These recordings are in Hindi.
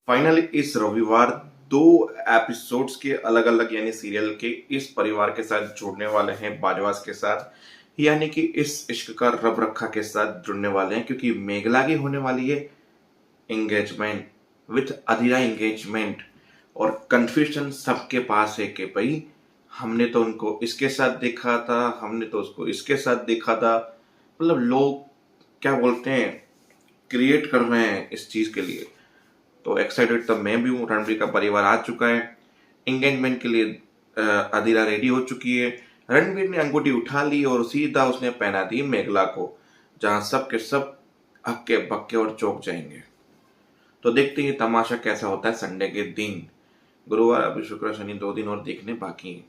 फाइनली इस रविवार दो एपिसोड्स के अलग अलग यानी सीरियल के इस परिवार के साथ जुड़ने वाले हैं बाजवास के साथ, यानी कि इस इश्क का रब रखा के साथ जुड़ने वाले हैं क्योंकि मेघला की होने वाली है एंगेजमेंट विथ अधीरा एंगेजमेंट। और कंफ्यूजन सबके पास है कि भाई हमने तो उनको इसके साथ देखा था, हमने तो उसको इसके साथ देखा था। मतलब लोग क्या बोलते हैं, क्रिएट कर रहे हैं इस चीज के लिए। तो एक्साइटेड तब मैं भी हूँ। रणबीर का परिवार आ चुका है एंगेजमेंट के लिए। अधीरा रेडी हो चुकी है। रणबीर ने अंगूठी उठा ली और सीधा उसने पहना दी मेघला को, जहां सब के सब हक्के बक्के और चौंक जाएंगे। तो देखते हैं ये तमाशा कैसा होता है संडे के दिन। गुरुवार, अभी शुक्र शनि 2 दिन और देखने बाकी हैं,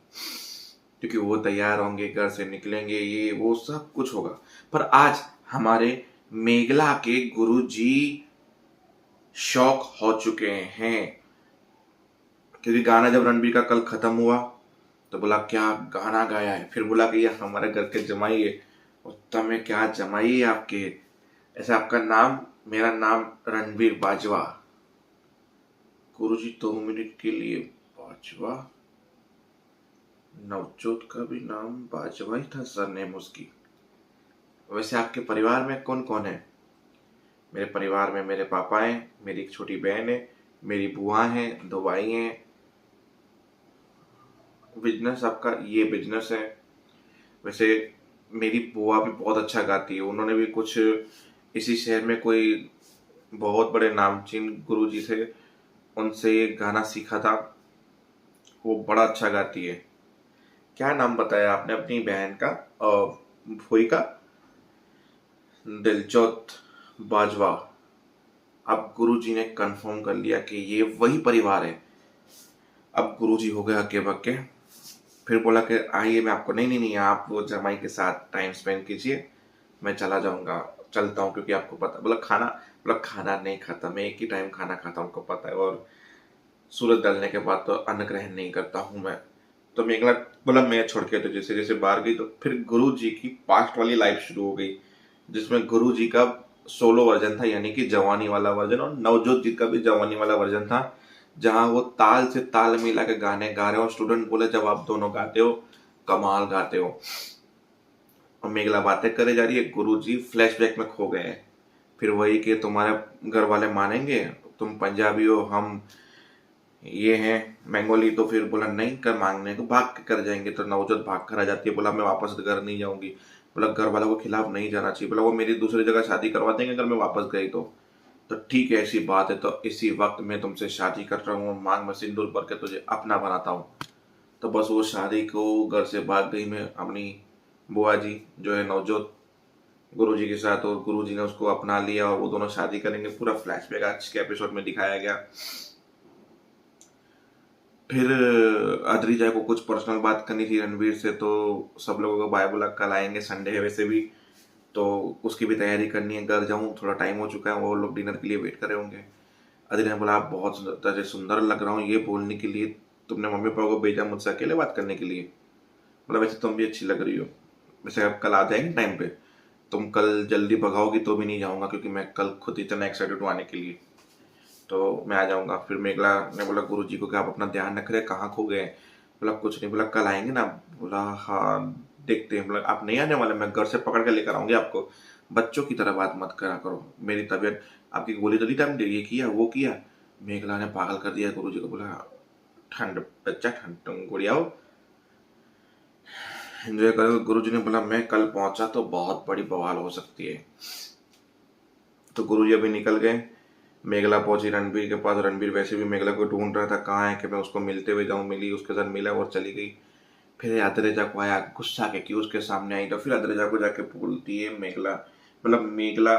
क्योंकि वो तैयार होंगे, घर से निकलेंगे, ये वो सब कुछ होगा। पर आज हमारे मेघला के गुरुजी शॉक हो चुके हैं, क्योंकि गाना जब रणबीर का कल खत्म हुआ तो बोला क्या गाना गाया है। फिर बोला कि ये हमारे घर के जमाई है। और तब में क्या जमाई है आपके, ऐसे आपका नाम, मेरा नाम रणबीर बाजवा। गुरुजी 2 मिनट के लिए बाजवा, नवजोत का भी नाम बाजवा ही था सरनेम उसकी। वैसे आपके परिवार में कौन कौन है? मेरे परिवार में मेरे पापा हैं, मेरी एक छोटी बहन है, मेरी बुआ है, 2 भाई हैं। बिजनेस आपका ये बिजनेस है। वैसे मेरी बुआ भी बहुत अच्छा गाती है, उन्होंने भी कुछ इसी शहर में कोई बहुत बड़े नामचीन गुरुजी थे, उनसे ये गाना सीखा था। वो बड़ा अच्छा गाती है। क्या नाम बताया आपने अपनी बहन का और भोई का? दिलजोत बाजवा। अब गुरुजी ने कंफर्म कर लिया कि ये वही परिवार है। अब गुरुजी हो गए हक्के बक्के। फिर बोला कि आइए मैं आपको, नहीं नहीं नहीं, आप वो जमाई के साथ टाइम स्पेंड कीजिए, मैं चला जाऊंगा, चलता हूँ, क्योंकि आपको पता। बोला खाना नहीं खाता मैं, एक ही टाइम खाना खाता हूँ, आपको पता है। और सूरज ढलने के बाद तो अन्न ग्रहण नहीं करता हूँ मैं। तो मेघला बोला मैं छोड़ के, तो जैसे जैसे बाहर गई तो फिर गुरु जी की पास्ट वाली लाइफ शुरू हो गई, जिसमें गुरु जी का सोलो वर्जन था, यानी कि जवानी वाला वर्जन, और नवजोत जी का भी जवानी वाला वर्जन था, जहां वो ताल से ताल मिला के गाने गा रहे हो। स्टूडेंट बोले जब आप दोनों गाते हो कमाल गाते हो। और मेघला बातें करे जा रही है, गुरु जी फ्लैशबैक में खो गए हैं। फिर वही कि तुम्हारे घर वाले मानेंगे, तुम पंजाबी हो, हम ये है बंगाली। तो फिर बोला नहीं कर, मांगने को भाग के कर जाएंगे। तो नवजोत भाग कर आ जाती है, बोला मैं वापस घर नहीं जाऊंगी। बोला घर वालों के खिलाफ नहीं जाना चाहिए, बोला वो मेरी दूसरी जगह शादी करवा देंगे अगर मैं वापस गई तो ठीक है ऐसी बात है, तो इसी वक्त मैं तुमसे शादी कर रहा हूँ, मांग में सिंदूर भर के तुझे अपना बनाता हूँ। तो बस वो शादी को घर से भाग गई मैं अपनी बुआ जी जो है नवजोत, गुरुजी के साथ। और गुरुजी ने उसको अपना लिया और वो दोनों शादी करेंगे। पूरा फ्लैशबैक आज के एपिसोड में दिखाया गया। फिर अद्रिजा को कुछ पर्सनल बात करनी थी रणवीर से, तो सब लोगों को बाय बोला कल आएंगे, संडे है वैसे भी, तो उसकी भी तैयारी करनी है। घर जाऊं, थोड़ा टाइम हो चुका है, वो लोग डिनर के लिए वेट कर रहे होंगे। अद्रिजा ने बोला आप बहुत सुंदर सुंदर लग रहा हूँ, ये बोलने के लिए तुमने मम्मी पापा को भेजा मुझसे अकेले बात करने के लिए? बोला वैसे तुम भी अच्छी लग रही हो, वैसे आप कल आ जाएंगे टाइम पे? तुम कल जल्दी भगाओगी तो भी नहीं जाऊंगा, क्योंकि मैं कल खुद इतना एक्साइटेड हूँ आने के लिए, तो मैं आ जाऊंगा। फिर मेघला ने बोला गुरुजी को कि आप अपना ध्यान रख रहे, कहाँ खो गए? बोला कुछ नहीं। बोला कल आएंगे ना? बोला हाँ देखते हैं। बोला आप नहीं आने वाले, मैं घर से पकड़ के लेकर आऊंगी आपको। बच्चों की तरह बात मत करा करो, मेरी तबीयत, आपकी गोली तो दी टाइम, ये किया वो किया। मेघला ने पागल कर दिया गुरुजी को। बोला ठंड बच्चा, ठंड तुम गुड़िया हो, एंजॉय करो। गुरुजी ने बोला मैं कल पहुंचा तो बहुत बड़ी बवाल हो सकती है। तो गुरुजी अभी निकल गए। मेघला पहुंची रणबीर के पास। रणबीर वैसे भी मेघला को ढूंढ रहा था, कहाँ है कि मैं उसको मिलते हुए जाऊं। मिली, उसके साथ मिला और चली गई। फिर अद्रिजा को आया गुस्सा के क्यों उसके सामने आई। तो फिर अद्रिजा को जाके बोलती है मेघला, मतलब मेघला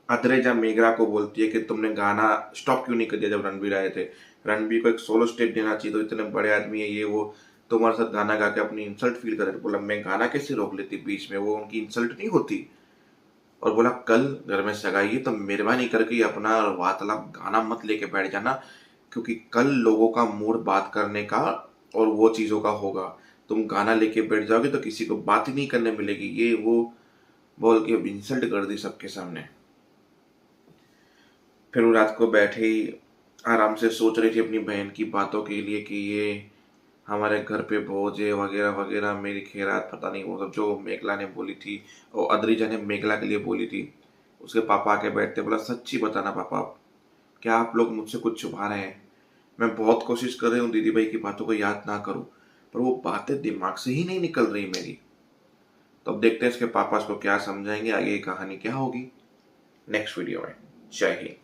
अद्रिजा मेघला को बोलती है कि तुमने गाना स्टॉप क्यों नहीं कर दिया जब रणबीर आए थे? रणबीर को एक सोलो स्टेप देना चाहिए, तो इतने बड़े आदमी है ये वो, तुम्हारे साथ गाना गा के अपनी इंसल्ट फील कर रहे थे। बोला मैं गाना कैसे रोक लेती बीच में, वो उनकी इंसल्ट नहीं होती। और बोला कल घर में सगाई है तो मेहरबानी करके अपना वार्तालाप गाना मत लेके बैठ जाना, क्योंकि कल लोगों का मूड बात करने का और वो चीजों का होगा। तुम गाना लेके बैठ जाओगे तो किसी को बात ही नहीं करने मिलेगी, ये वो बोल के इंसल्ट कर दी सबके सामने। फिर वो रात को बैठे ही आराम से सोच रही थी अपनी बहन की बातों के लिए कि ये हमारे घर पे बोझ है वगैरह वगैरह। मेरी खैरात पता नहीं वो सब जो मेघला ने बोली थी और अद्रिजा ने मेघला के लिए बोली थी। उसके पापा आके बैठते, बोला सच्ची बताना पापा, क्या आप लोग मुझसे कुछ छुपा रहे हैं? मैं बहुत कोशिश कर रही हूँ दीदी भाई की बातों को याद ना करूँ, पर वो बातें दिमाग से ही नहीं निकल रही मेरी। तो अब देखते हैं इसके पापा इसको क्या समझाएंगे, आगे की कहानी क्या होगी नेक्स्ट वीडियो में। जय हिंद।